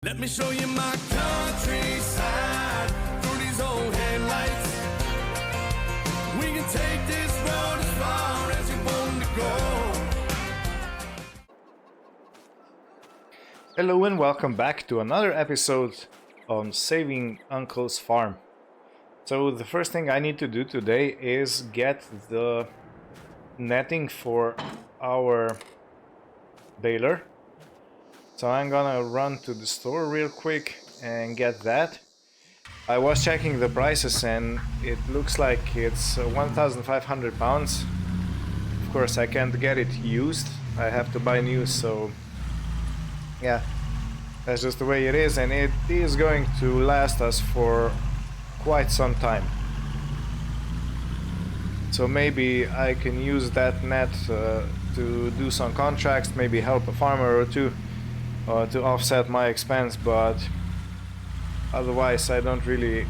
Let me show you my countryside through these old headlights. We can take this road as far as you want to go. Hello and welcome back to another episode on Saving Uncle's Farm. So the first thing I need to do today is get the netting for our baler. So I'm gonna run to the store real quick and get that. I was checking the prices and it looks like it's 1,500 pounds. Of course I can't get it used, I have to buy new, so yeah, that's just the way it is, and it is going to last us for quite some time. So maybe I can use that net to do some contracts, maybe help a farmer or two to offset my expense, but otherwise I don't really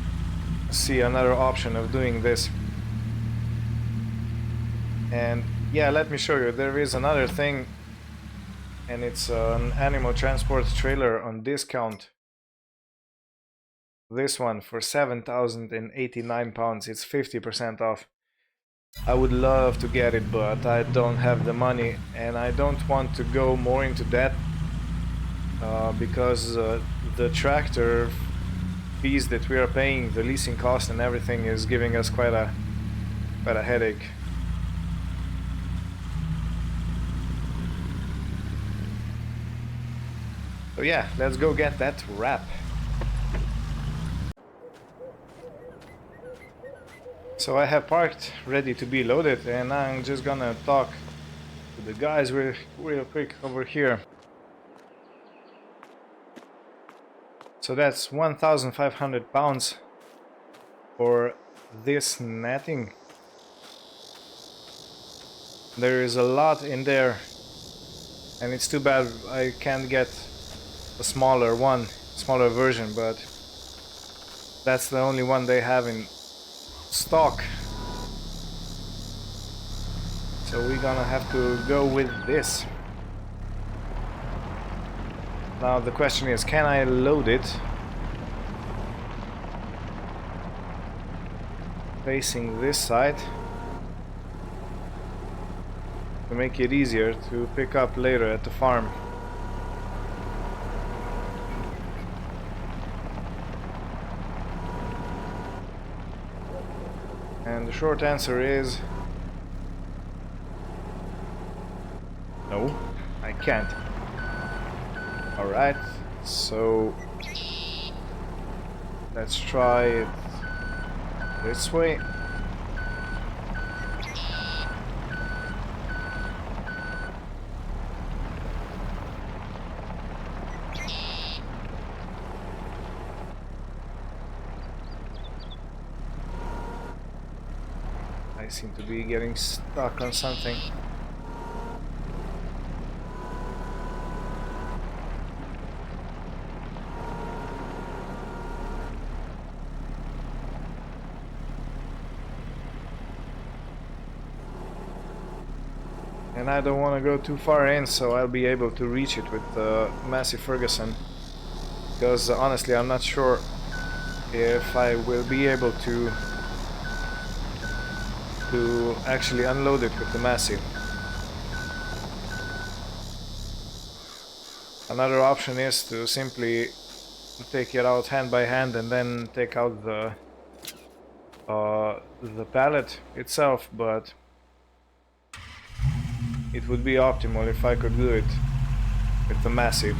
see another option of doing this. And yeah, let me show you, there is another thing, and it's an animal transport trailer on discount. This one for 7,089 pounds, it's 50% off. I would love to get it, but I don't have the money and I don't want to go more into debt because the tractor fees that we are paying, the leasing cost and everything is giving us quite a headache. So yeah, let's go get that wrap. So I have parked ready to be loaded and I'm just gonna talk to the guys real quick over here. So that's 1,500 pounds for this netting. There is a lot in there and it's too bad I can't get a smaller version, but that's the only one they have in stock. So we're gonna have to go with this. Now the question is, can I load it facing this side to make it easier to pick up later at the farm? And the short answer is no, I can't. Alright, so let's try it this way. I seem to be getting stuck on something. And I don't want to go too far in, so I'll be able to reach it with the Massey Ferguson, because honestly I'm not sure if I will be able to actually unload it with the Massey. Another option is to simply take it out hand by hand and then take out the pallet itself, but it would be optimal if I could do it with the Massey.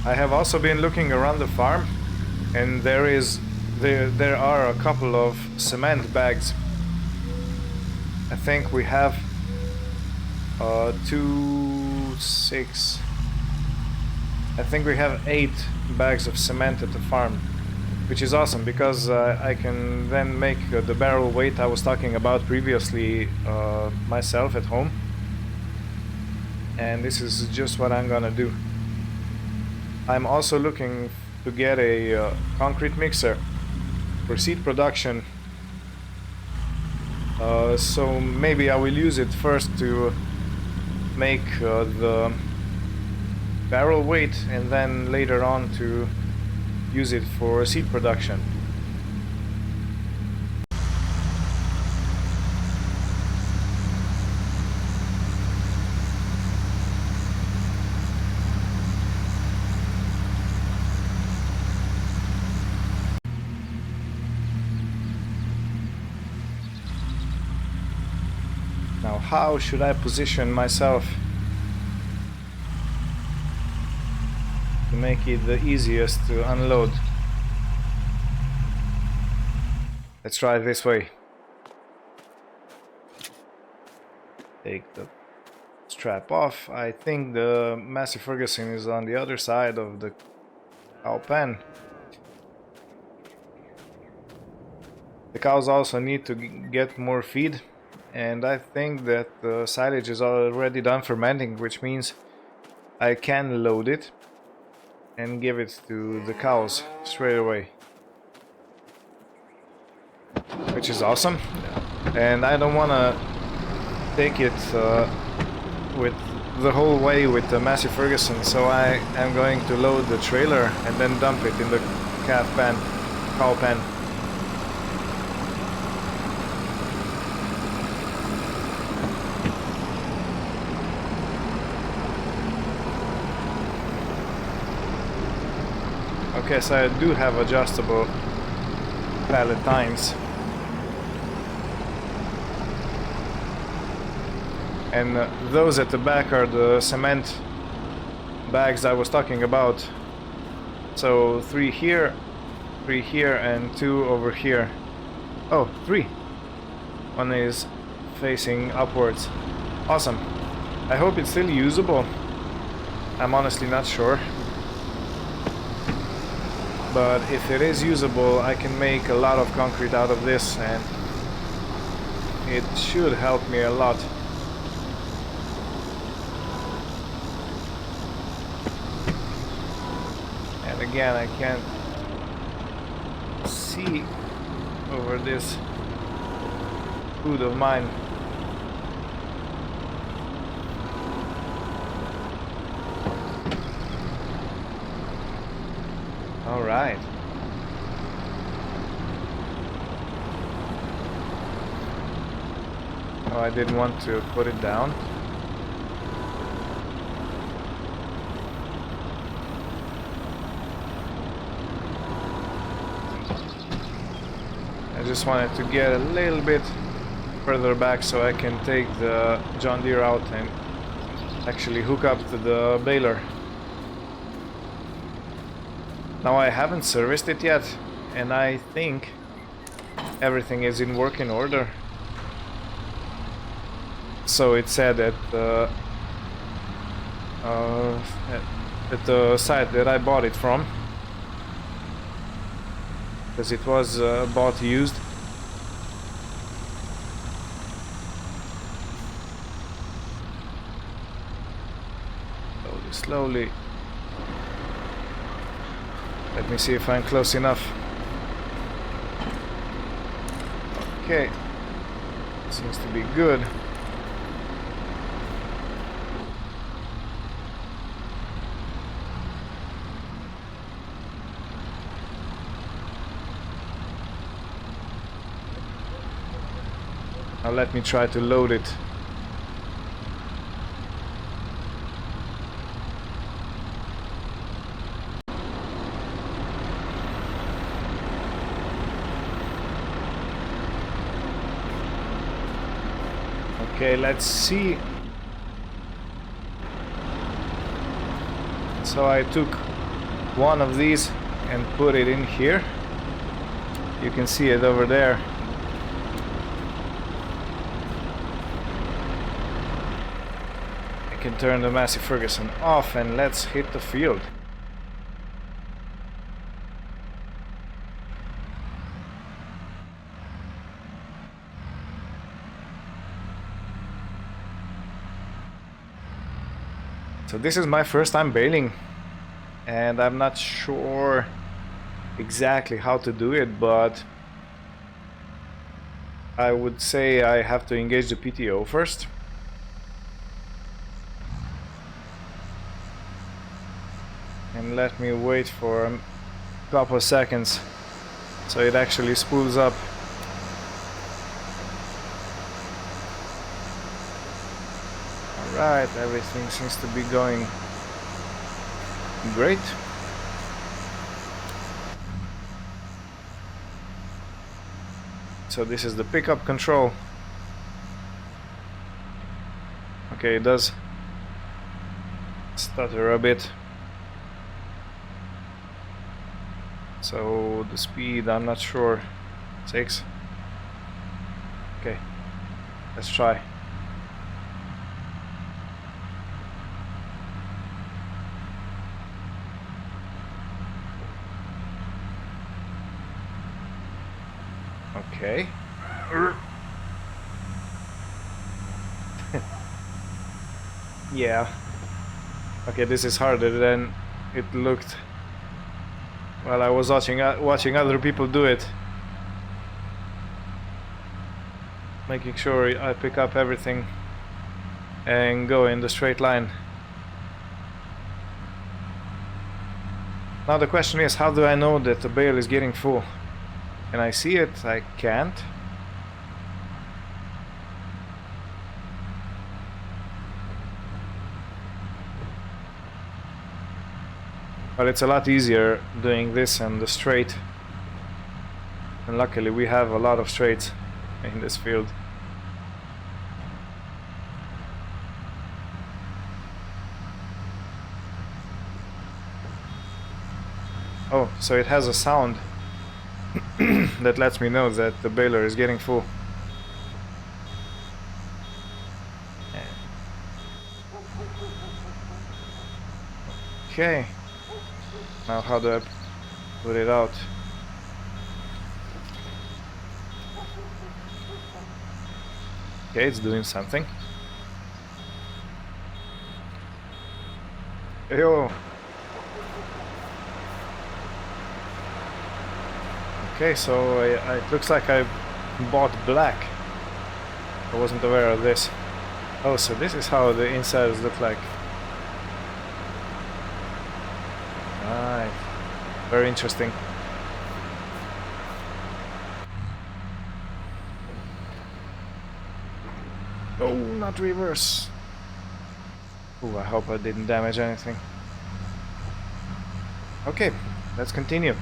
I have also been looking around the farm, and there are a couple of cement bags. I think we have 2, 6. I think we have 8 bags of cement at the farm, which is awesome because I can then make the barrel weight I was talking about previously myself at home, and this is just what I'm gonna do. I'm also looking to get a concrete mixer for seed production So maybe I will use it first to make the barrel weight, and then later on to use it for seed production. Now, how should I position myself to make it the easiest to unload? Let's try it this way. Take the strap off. I think the Massey Ferguson is on the other side of the cow pen. The cows also need to get more feed, and I think that the silage is already done fermenting, which means I can load it and give it to the cows straight away, which is awesome. And I don't want to take it with the whole way with the Massey Ferguson, so I am going to load the trailer and then dump it in the cow pen. Okay, so I do have adjustable pallet tines. And those at the back are the cement bags I was talking about. So 3 here, and 2 over here. Oh, 3. One is facing upwards. Awesome. I hope it's still usable. I'm honestly not sure. But if it is usable, I can make a lot of concrete out of this, and it should help me a lot. And again, I can't see over this hood of mine. All right. Oh, I didn't want to put it down. I just wanted to get a little bit further back so I can take the John Deere out and actually hook up to the baler. Now, I haven't serviced it yet, and I think everything is in working order. So it said at the site that I bought it from, because it was bought used. Slowly. Let me see if I'm close enough. Okay. Seems to be good. Now let me try to load it. Okay, let's see. So I took one of these and put it in here. You can see it over there. I can turn the Massey Ferguson off and let's hit the field. So this is my first time baling, and I'm not sure exactly how to do it, but I would say I have to engage the PTO first. And let me wait for a couple of seconds so it actually spools up. Alright, everything seems to be going great. So this is the pickup control. Okay, it does stutter a bit. So the speed, I'm not sure. 6. Okay, let's try. Okay. Yeah. Okay, this is harder than it looked while I was watching other people do it. Making sure I pick up everything and go in the straight line. Now the question is, how do I know that the bale is getting full? Can I see it? I can't. But it's a lot easier doing this and the straight. And luckily we have a lot of straights in this field. Oh, so it has a sound that lets me know that the baler is getting full. Okay. Now how do I put it out? Okay, it's doing something. Yo. Okay, so it looks like I bought black. I wasn't aware of this. Oh, so this is how the insides look like. Right. Very interesting. Oh, not reverse. Oh, I hope I didn't damage anything. Okay, let's continue.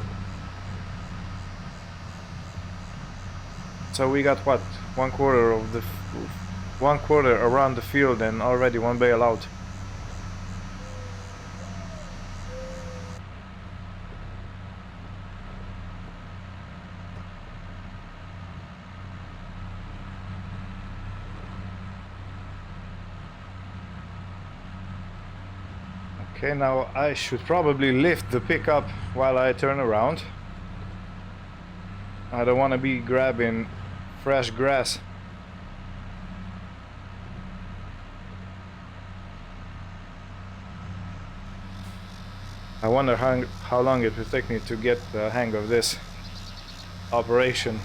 So we got what? 1/4 around the field and already one bale out. Okay, now I should probably lift the pickup while I turn around. I don't want to be grabbing fresh grass. I wonder how long it will take me to get the hang of this operation.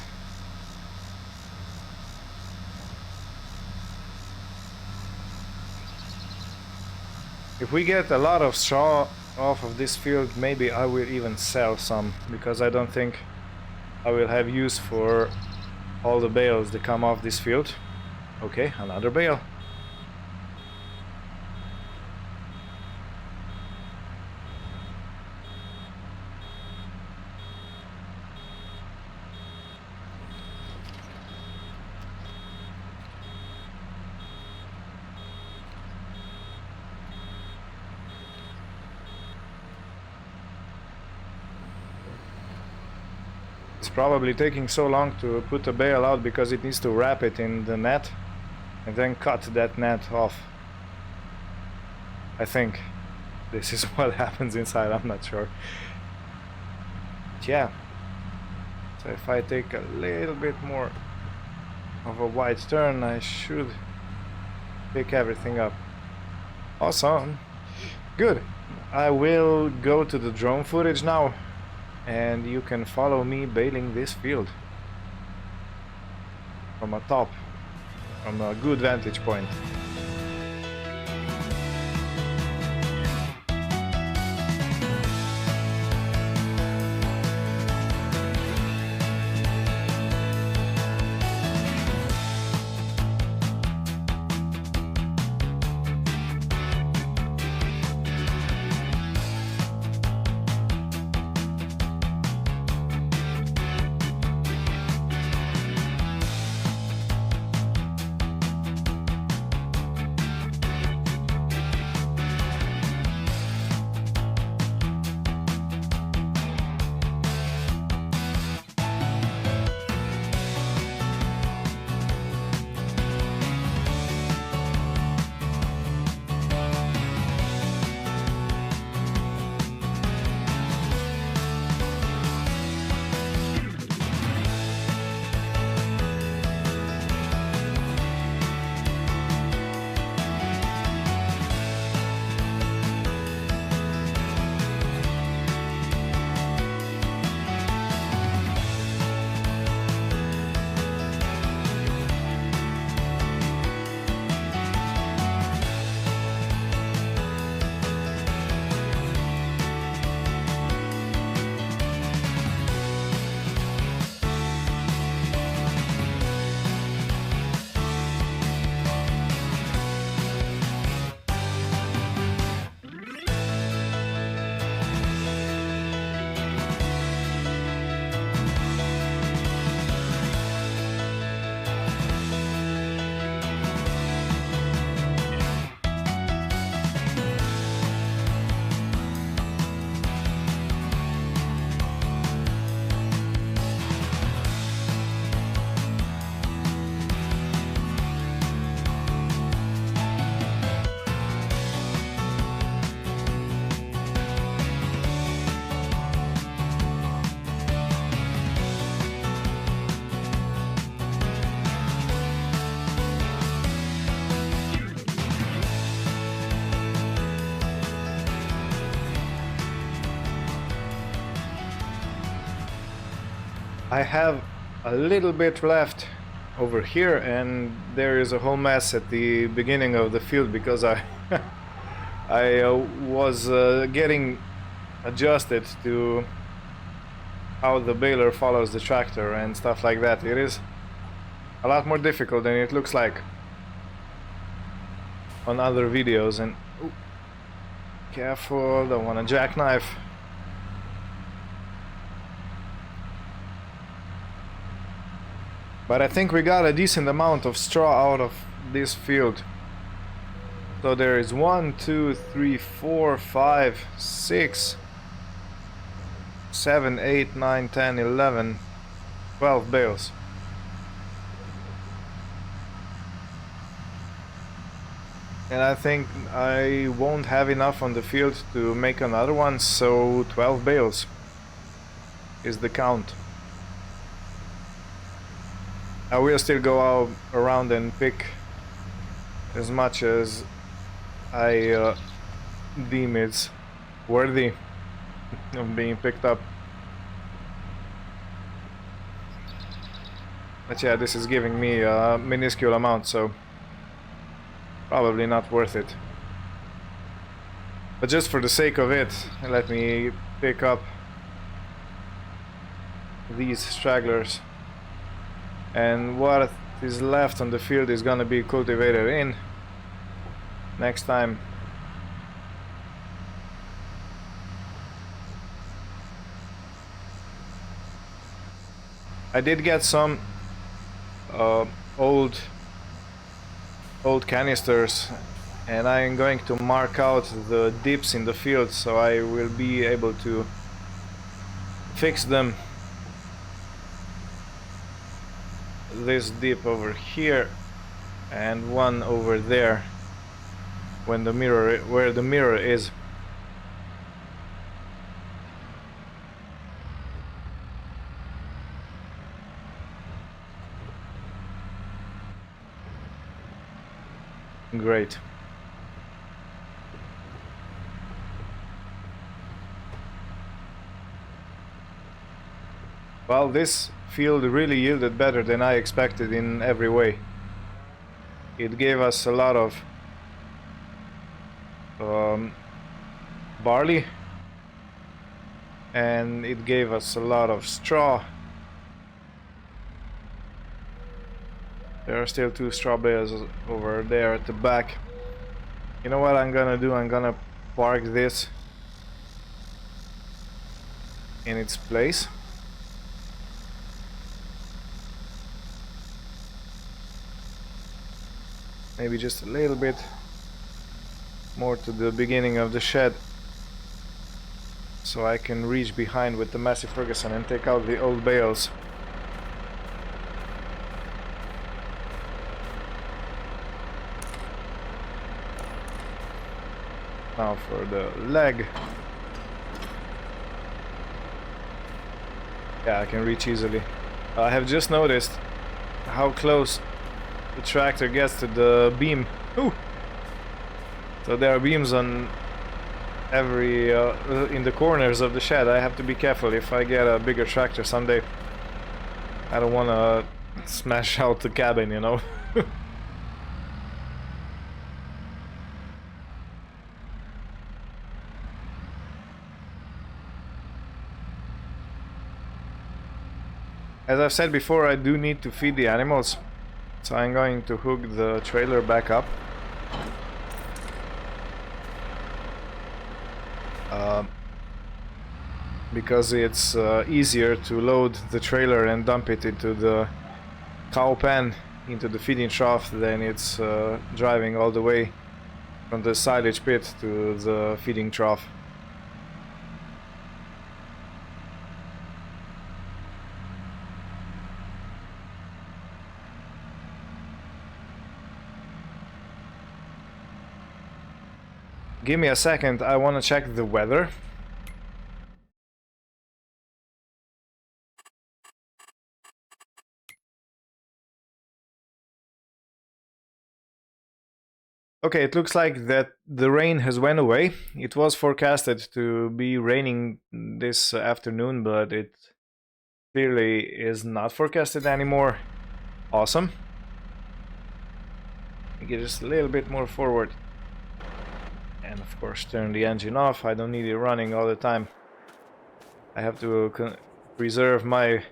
If we get a lot of straw off of this field, maybe I will even sell some, because I don't think I will have use for all the bales that come off this field. Okay, another bale. It's probably taking so long to put a bale out because it needs to wrap it in the net and then cut that net off. I think this is what happens inside, I'm not sure. But yeah, so if I take a little bit more of a wide turn, I should pick everything up. Awesome, good. I will go to the drone footage now, and you can follow me baling this field. from a top, from a good vantage point. I have a little bit left over here, and there is a whole mess at the beginning of the field because I was getting adjusted to how the baler follows the tractor and stuff like that. It is a lot more difficult than it looks like on other videos. And ooh, careful, don't want a jackknife. But I think we got a decent amount of straw out of this field. So there is 1, 2, 3, 4, 5, 6, 7, 8, 9, 10, 11, 12 bales. And I think I won't have enough on the field to make another one, so 12 bales is the count. I will still go out around and pick as much as I deem it's worthy of being picked up. But yeah, this is giving me a minuscule amount, so probably not worth it. But just for the sake of it, let me pick up these stragglers. And what is left on the field is gonna be cultivated in next time. I did get some old canisters, and I am going to mark out the dips in the field so I will be able to fix them. This dip over here and one over there when the mirror, where the mirror is. Great. Well, this field really yielded better than I expected in every way. It gave us a lot of barley, and it gave us a lot of straw. There are still 2 straw bales over there at the back. You know what I'm gonna do? I'm gonna park this in its place. Maybe just a little bit more to the beginning of the shed, so I can reach behind with the Massey Ferguson and take out the old bales. Now for the leg. Yeah, I can reach easily. I have just noticed how close the tractor gets to the beam. Ooh. So there are beams on every in the corners of the shed. I have to be careful if I get a bigger tractor someday. I don't want to smash out the cabin, you know. As I've said before, I do need to feed the animals, so I'm going to hook the trailer back up. Because it's easier to load the trailer and dump it into the cow pen, into the feeding trough, than it's driving all the way from the silage pit to the feeding trough. Give me a second, I want to check the weather. Okay, it looks like that the rain has went away. It was forecasted to be raining this afternoon, but it clearly is not forecasted anymore. Awesome. Get just a little bit more forward. And of course turn the engine off. I don't need it running all the time. I have to preserve my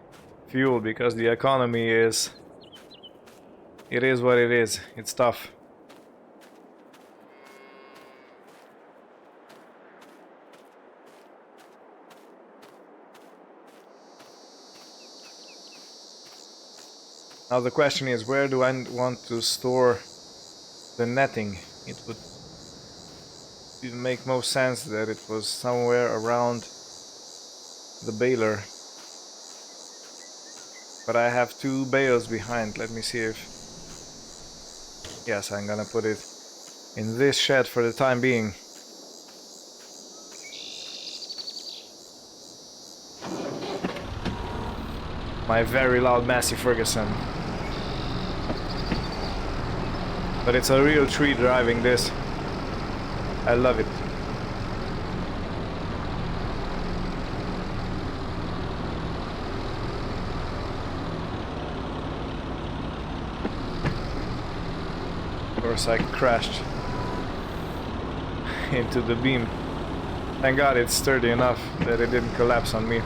fuel because the economy is... It is what it is. It's tough. Now the question is, where do I want to store the netting? It would make most sense that it was somewhere around the baler. But I have 2 bales behind. Let me see if... Yes, I'm gonna put it in this shed for the time being. My very loud Massey Ferguson. But it's a real treat driving this. I love it. Of course I crashed into the beam. Thank God it's sturdy enough that it didn't collapse on me.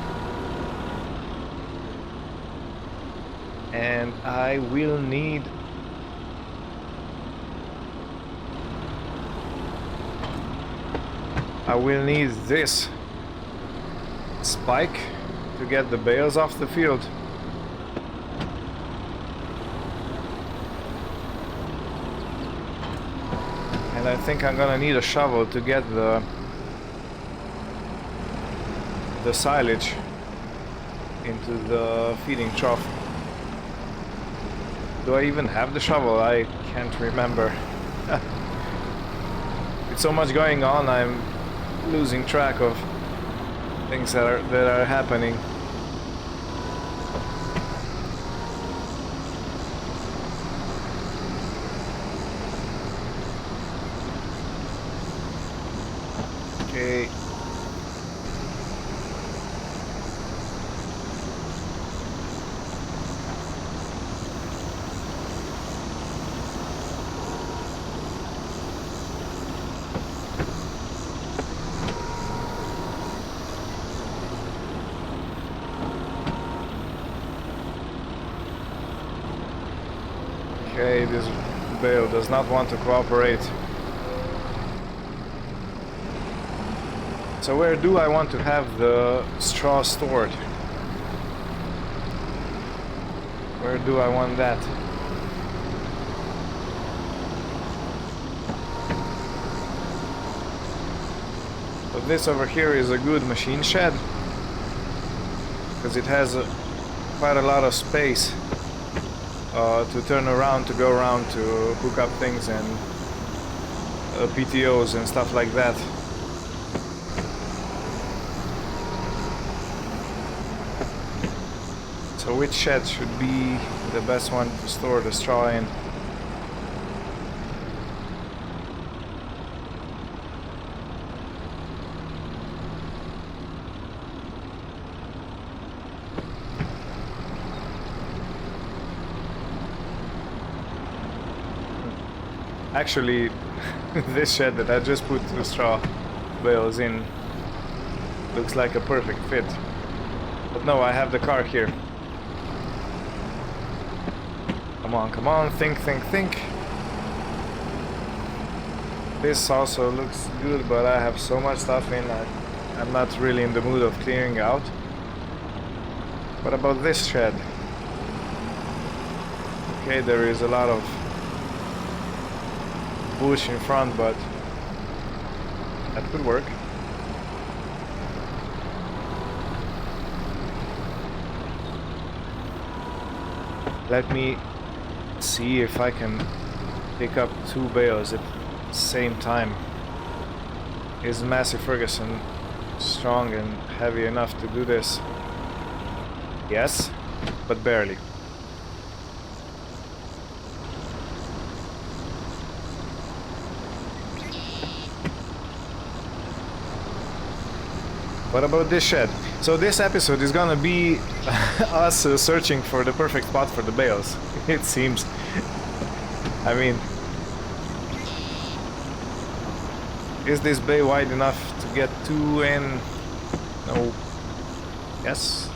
And I will need... this spike to get the bales off the field. And I think I'm gonna need a shovel to get the silage into the feeding trough. Do I even have the shovel? I can't remember. With so much going on, I'm losing track of things that are happening. Okay. Okay, this bale does not want to cooperate. So where do I want to have the straw stored? Where do I want that? So this over here is a good machine shed, because it has quite a lot of space to turn around, to go around, to hook up things and PTOs and stuff like that. So which shed should be the best one to store the straw in? Actually, this shed that I just put the straw bales in looks like a perfect fit. But no, I have the car here. Come on, think. This also looks good, but I have so much stuff in, I'm not really in the mood of clearing out. What about this shed? Okay, there is a lot of bush in front, but that could work. Let me see if I can pick up 2 bales at the same time. Is Massey Ferguson strong and heavy enough to do this? Yes, but barely. What about this shed? So this episode is gonna be us searching for the perfect spot for the bales, it seems. I mean, is this bay wide enough to get 2 in? No. Yes?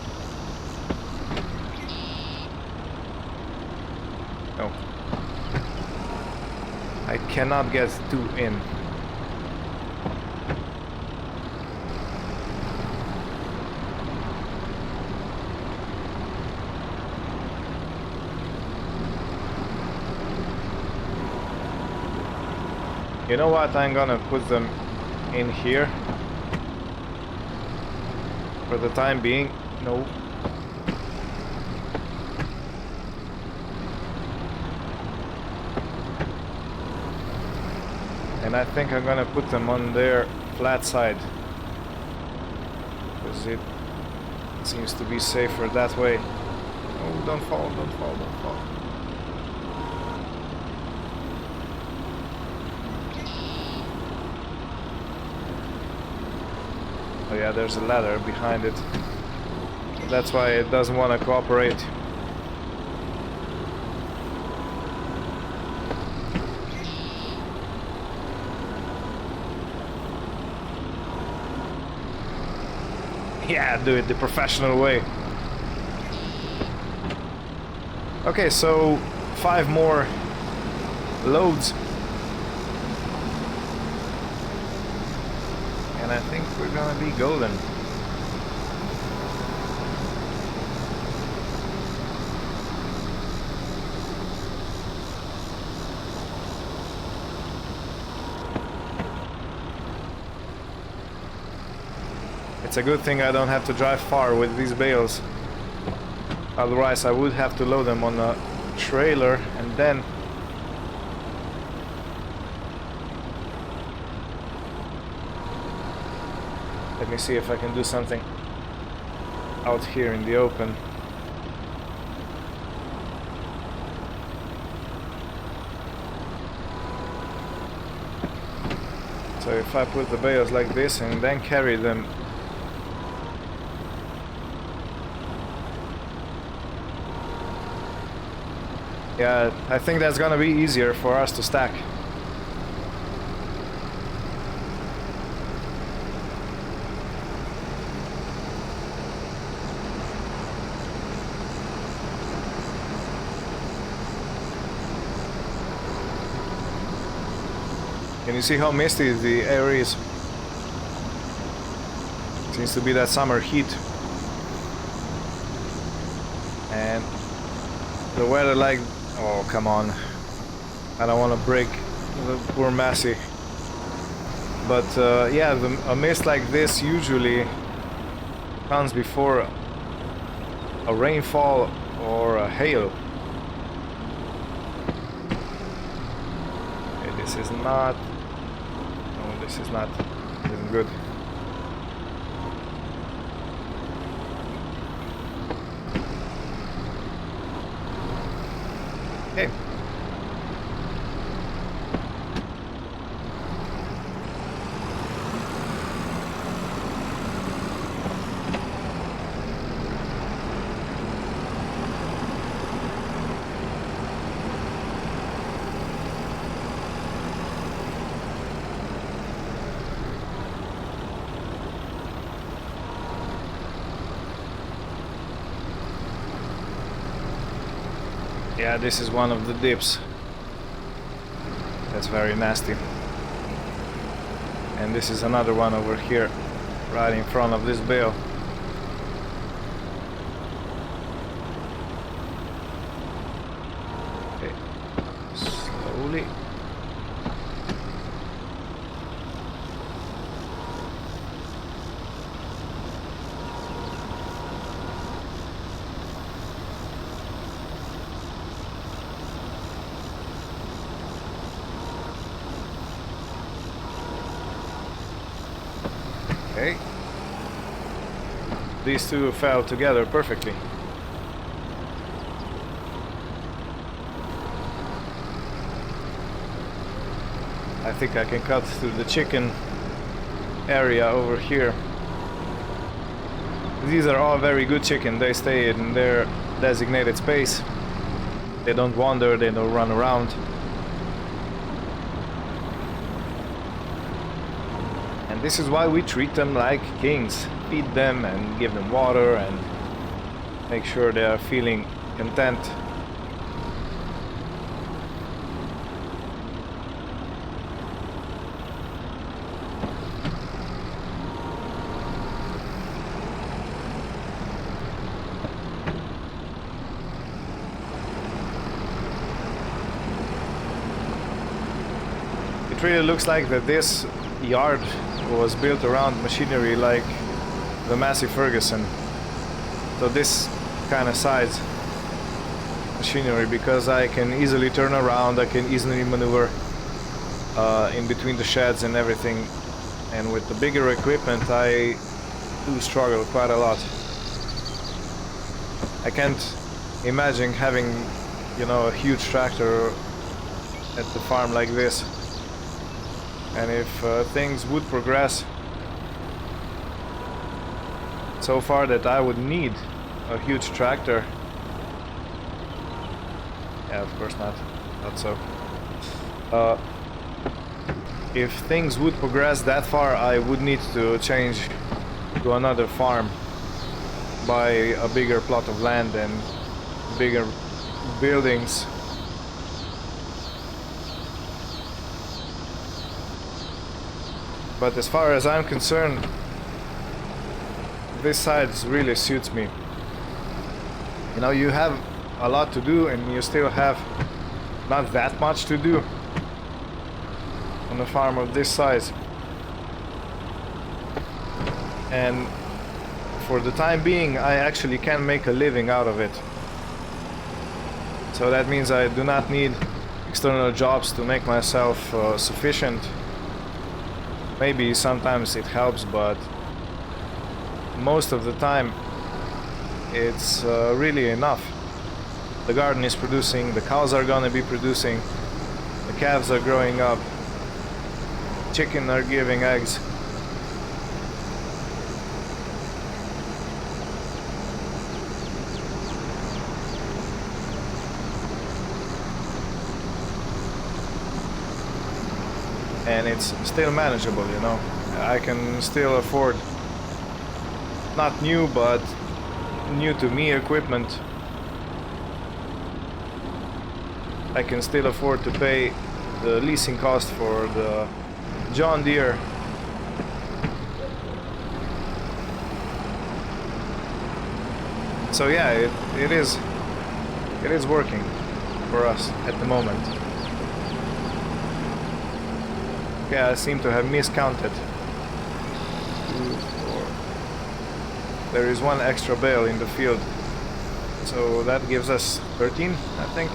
No. I cannot get 2 in. You know what, I'm gonna put them in here for the time being. No. And I think I'm gonna put them on their flat side, because it seems to be safer that way. Oh, don't fall, don't fall, don't fall. Oh yeah, there's a ladder behind it. That's why it doesn't want to cooperate. Yeah, do it the professional way. Okay, so 5 more loads. And I think we're gonna be golden. It's a good thing I don't have to drive far with these bales. Otherwise I would have to load them on a trailer and then let me see if I can do something out here in the open. So if I put the bales like this and then carry them yeah, I think that's gonna be easier for us to stack. Can you see how misty the air is? Seems to be that summer heat. And the weather like... Oh, come on. I don't want to break the poor Massey. But yeah, a mist like this usually comes before a rainfall or a hail. Okay, this is not... No, this is not even good. Okay. Yeah, this is one of the dips. That's very nasty. And this is another one over here, right in front of this bale. Okay, slowly. Okay. These two fell together perfectly. I think I can cut through the chicken area over here. These are all very good chicken. They stay in their designated space. They don't wander, they don't run around. And this is why we treat them like kings. Feed them and give them water and make sure they are feeling content. It really looks like that this yard was built around machinery like the Massey Ferguson. So this kind of size machinery, because I can easily turn around, I can easily maneuver in between the sheds and everything. And with the bigger equipment I do struggle quite a lot. I can't imagine having, you know, a huge tractor at the farm like this. And if things would progress so far that I would need a huge tractor, yeah, of course not so. If things would progress that far, I would need to change to another farm, buy a bigger plot of land and bigger buildings. But as far as I'm concerned, this side really suits me. You know, you have a lot to do and you still have not that much to do on a farm of this size. And for the time being, I actually can make a living out of it. So that means I do not need external jobs to make myself sufficient. Maybe sometimes it helps, but most of the time it's really enough. The garden is producing, the cows are gonna be producing, the calves are growing up, chicken are giving eggs. And it's still manageable, you know. I can still afford not new, but new to me equipment. I can still afford to pay the leasing cost for the John Deere. So yeah, it is working for us at the moment. Okay, I seem to have miscounted. 2, 4. There is one extra bale in the field, so that gives us 13, I think.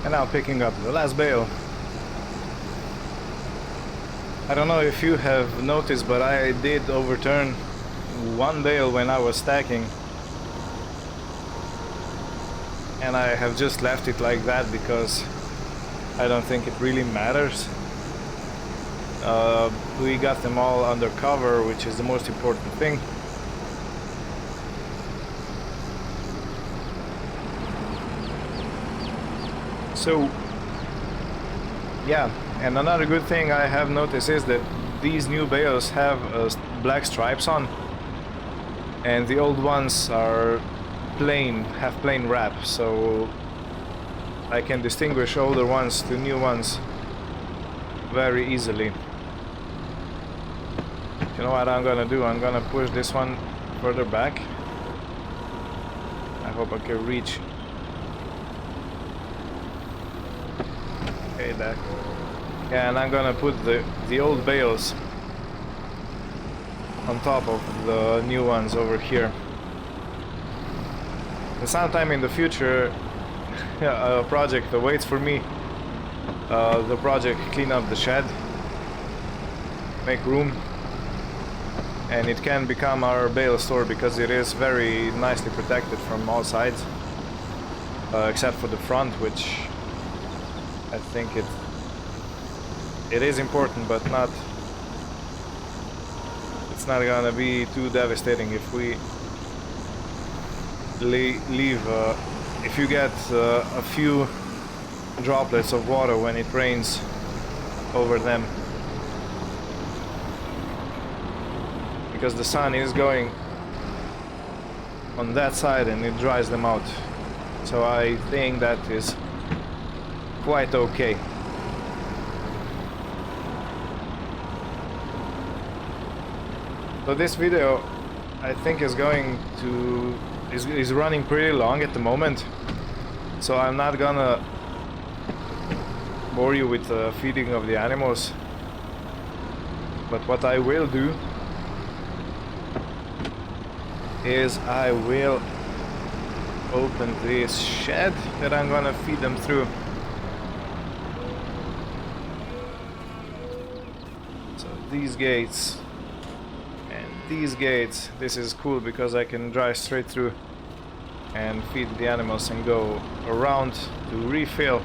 And now picking up the last bale. I don't know if you have noticed, but I did overturn one bale when I was stacking. And I have just left it like that because I don't think it really matters. We got them all under cover, which is the most important thing. So, yeah, and another good thing I have noticed is that these new bales have black stripes on, and the old ones are plain, have plain wrap, so I can distinguish older ones to new ones very easily. You know what I'm gonna do? I'm gonna push this one further back. I hope I can reach. Okay, back. Yeah, and I'm gonna put the old bales on top of the new ones over here. And sometime in the future, a project awaits for me. The project clean up the shed, make room, and it can become our bale store because it is very nicely protected from all sides, except for the front, which I think it is important, but not. It's not gonna be too devastating if we leave. If you get a few droplets of water when it rains over them, because the sun is going on that side and it dries them out. So I think that is quite okay. So this video, I think, is going to is running pretty long at the moment, so I'm not gonna bore you with the feeding of the animals. But what I will do is I will open this shed that I'm gonna feed them through. So these gates and these gates, this is cool because I can drive straight through and feed the animals and go around to refill.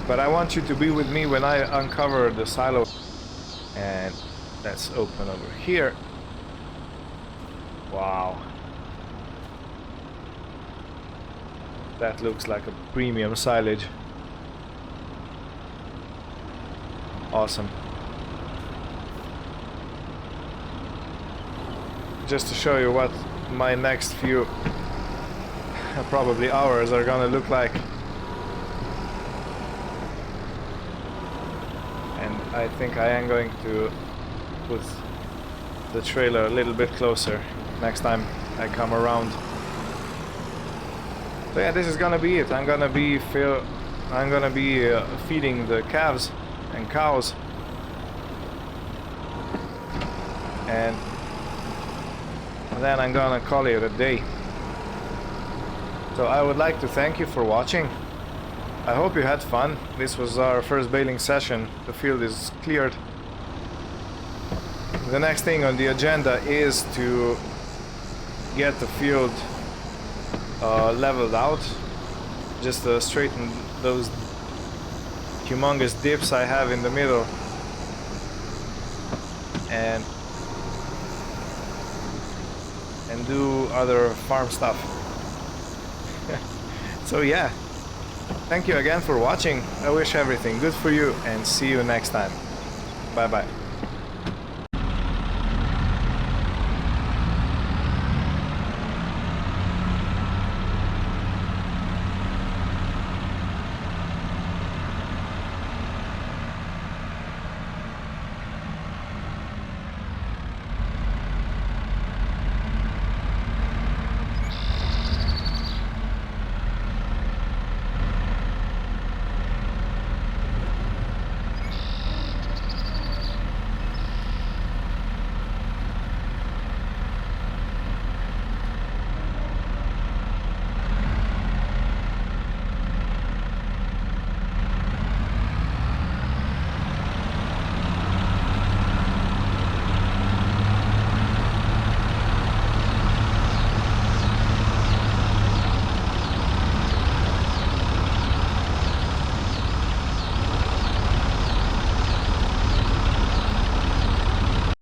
But I want you to be with me when I uncover the silo. And let's open over here. Wow. That looks like a premium silage. Awesome. Just to show you what my next few probably hours are gonna look like. I think I am going to put the trailer a little bit closer next time I come around. So yeah, this is gonna be it. I'm gonna be I'm gonna be feeding the calves and cows, and then I'm gonna call it a day. So I would like to thank you for watching. I hope you had fun. This was our first baling session. The field is cleared. The next thing on the agenda is to get the field leveled out, just to straighten those humongous dips I have in the middle, and do other farm stuff. So yeah, thank you again for watching. I wish everything good for you and see you next time. Bye bye.